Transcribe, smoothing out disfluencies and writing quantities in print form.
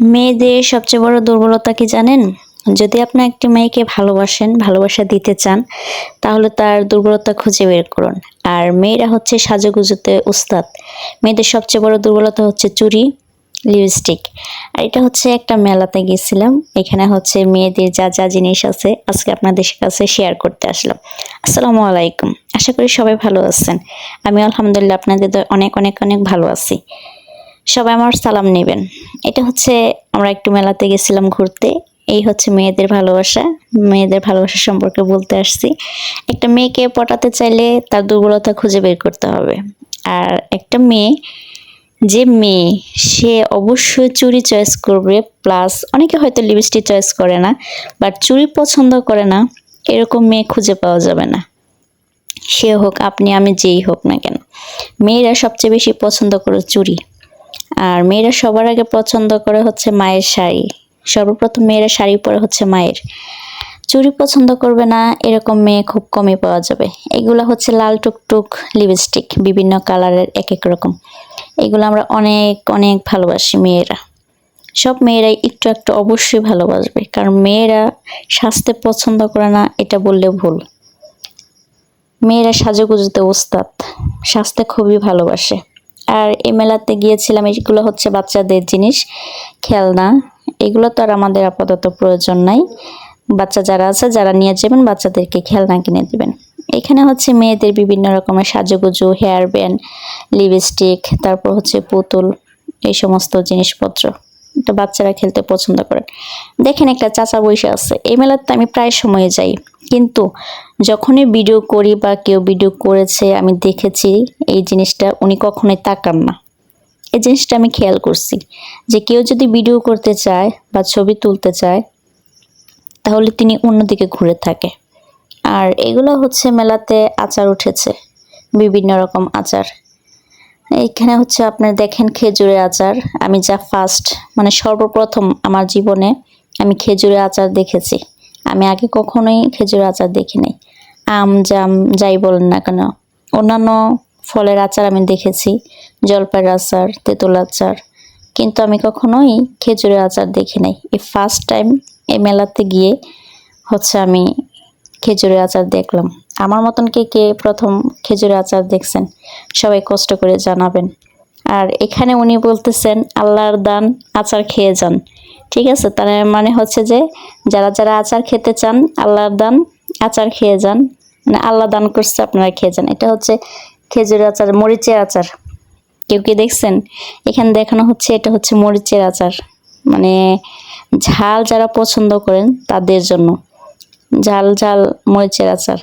মেয়েদের সবচেয়ে বড় দুর্বলতা কি জানেন? যদি আপনি একটি মেয়েকে ভালোবাসেন, ভালোবাসা দিতে চান, তাহলে তার দুর্বলতা খুঁজে বের করুন। আর মেয়েরা হচ্ছে সাজুগুজুতে উস্তাদ। মেয়েদের সবচেয়ে বড় দুর্বলতা হচ্ছে চুড়ি, লিপস্টিক। আর এটা হচ্ছে একটা মেলাতে গেছিলাম। এখানে হচ্ছে মেয়েদের যা যা জিনিস আছে আজকে আপনাদের কাছে শেয়ার করতে আসলাম। আসসালামু আলাইকুম। আশা করি সবাই ভালো আছেন। আমি আলহামদুলিল্লাহ আপনাদের দয়ায় অনেক অনেক অনেক ভালো আছি। সবাই আমার সালাম নেবেন। এটা হচ্ছে আমরা একটু মেলাতে গেছিলাম ঘুরতে। এই হচ্ছে মেয়েদের ভালোবাসা। মেয়েদের ভালোবাসা সম্পর্কে বলতে আসছি। একটা মেয়েকে পটাতে চাইলে তার দুর্বলতা খুঁজে বের করতে হবে। আর একটা মেয়ে, যে মেয়ে সে অবশ্যই চুড়ি চয়েস করবে, প্লাস অনেকে হয়তো লিপস্টিক চয়েস করে না, বাট চুড়ি পছন্দ করে না, এরকম মেয়ে খুঁজে পাওয়া যাবে না। সে হোক আপনি, আমি, যেই হোক না কেন। মেয়েরা সবচেয়ে বেশি পছন্দ করে চুড়ি। আর মেয়েরা সবার আগে পছন্দ করে হচ্ছে মায়ের শাড়ি। সর্বপ্রথম মেয়েরা শাড়ি পরে হচ্ছে মায়ের। চুড়ি পছন্দ করবে না এরকম মেয়ে খুব কমই পাওয়া যাবে। এগুলো হচ্ছে লাল টুকটুক লিপস্টিক, বিভিন্ন কালারের এক এক রকম। এগুলো আমরা অনেক অনেক ভালোবাসি মেয়েরা। সব মেয়েরাই একটু একটু অবশ্যই ভালোবাসবে, কারণ মেয়েরা সাজতে পছন্দ করে না এটা বললে ভুল। মেয়েরা সাজুগুজুতে ওস্তাদ, সাজতে খুবই ভালোবাসে। আর এই মেলাতে গিয়েছিলাম, এগুলো হচ্ছে বাচ্চাদের জিনিস, খেলনা। এগুলো তো আর আমাদের আপাতত প্রয়োজন নাই। বাচ্চা যারা আছে যারা নিয়ে যাবেন বাচ্চাদেরকে খেলনা কিনে দিবেন। এখানে হচ্ছে মেয়েদের বিভিন্ন রকমের সাজুগুজু, হেয়ার ব্যান্ড, লিপস্টিক, তারপর হচ্ছে পুতুল, এই সমস্ত জিনিসপত্র এটা বাচ্চারা খেলতে পছন্দ করেন। দেখেন একটা চাচা বসে আছে। এই মেলাতে আমি প্রায় সময় যাই, কিন্তু যখনই ভিডিও করি বা কেউ ভিডিও করেছে আমি দেখেছি এই জিনিসটা উনি কখনোই তাকান না। এই জিনিসটা আমি খেয়াল করছি যে কেউ যদি ভিডিও করতে চায় বা ছবি তুলতে চায় তাহলে তিনি অন্যদিকে ঘুরে থাকে। আর এগুলো হচ্ছে মেলাতে আচার উঠেছে, বিভিন্ন রকম আচার। এইখানে হচ্ছে আপনার দেখেন খেজুরের আচার। আমি যা ফার্স্ট মানে সর্বপ্রথম আমার জীবনে আমি খেজুরের আচার দেখেছি। আমি আগে কখনোই খেজুরের আচার দেখিনি। আম, জাম যাই বলেন না কেন, অন্যান্য ফলের আচার আমি দেখেছি, জলপাইয়ের আচার, তেঁতুল আচার, কিন্তু আমি কখনোই খেজুরের আচার দেখি নাই। এই ফার্স্ট টাইম এই মেলাতে গিয়ে হচ্ছে আমি খেজুরের আচার দেখলাম। আমার মতন কে কে প্রথম খেজুরের আচার দেখছেন সবাই কষ্ট করে জানাবেন। আর এখানে উনি বলতেছেন আল্লাহর দান, আচার খেয়ে যান। ঠিক আছে, তার মানে হচ্ছে যে যারা যারা আচার খেতে চান আল্লাহর দান, আচার খেয়ে যান, মানে আল্লাহ দান করছে আপনারা খেয়ে যান। এটা হচ্ছে খেজুরের আচার, মরিচের আচার। কেউ কি দেখছেন? এখানে দেখানো হচ্ছে এটা হচ্ছে মরিচের আচার, মানে ঝাল যারা পছন্দ করেন তাদের জন্য ঝাল ঝাল মরিচের আচার।